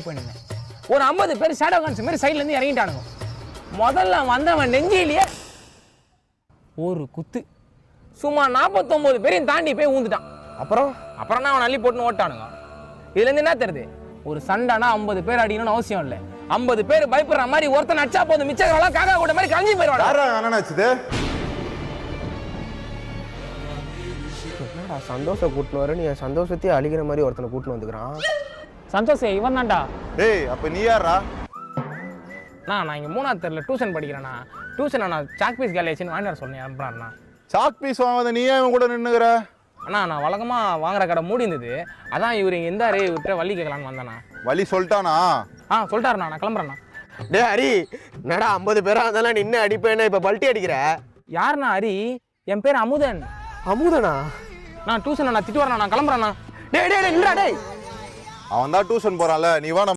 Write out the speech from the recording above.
போயிருந்தேன். ஒரு 50 பேர் ஷேடோ கான்ஸ் மாதிரி சைட்ல இருந்து இறங்கிட்டானுங்க. முதல்ல வந்தவன் நெஞ்சிலேயே ஒரு குத்து. சும்மா 49 பேரையும் தாண்டி போய் ஊந்துட்டான். அப்புறம் தான் அவன் அள்ளி போட்டுன்னு ஓட்டானுங்க. இதுல இருந்து என்ன தெரியுது? ஒரு சண்டைனா 50 பேர் அடிக்கணும்னு அவசியம் இல்லை. 50 பேர் பயப்படுற மாதிரி ஒருத்தன் அடிச்சா போதும், மிச்சம் காக்கா கூட மாதிரி கஞ்சி போயிடுவாங்க. என்னடா சந்தோஷம் கூட்டினு வர, நீ சந்தோஷத்தையே அழிக்கிற மாதிரி ஒருத்தனை கூட்டினு வந்துக்கிறான். சந்தோஷம் இவன் தான்டா. டேய் அப்ப நீ யாரா? நான் இங்கே 3ஆவது தெருவில் டியூஷன் படிக்கிறேண்ணா. டியூஷன் நான் சாக் பீஸ் கேலேஜின்னு வாங்கிட்டு வர சொன்னேன். அனுப்புறாருண்ணா. சாக் பீஸ் வாங்காத நீ ஏன் கூட நின்னுகிற? அண்ணா நான் வழக்கமாக வாங்குற கடை மூடி இருந்தது. அதான் இவர் இங்கே இருந்தாரு, இவர்கிட்ட வள்ளி கேட்கலான்னு வந்தேண்ணா. வழி சொல்லிட்டானா? சொல்லிட்டாருண்ணா. நான் கிளம்புறேண்ணா. டே ஹரி, என்னடா 50 பேரா இருந்தாலும் நின்று அடிப்பேன்னு இப்போ பல்ட்டி அடிக்கிற? யாருண்ணா ஹரி? என் பேர் அமுதன். அமுதனா? நான் டியூஷன் நான் திட்டு வரேண்ணா. நான் கிளம்புறேண்ணா. டே டே இல்லடா டேய், அவன் தான் டியூஷன் போறான்ல, நீ வா.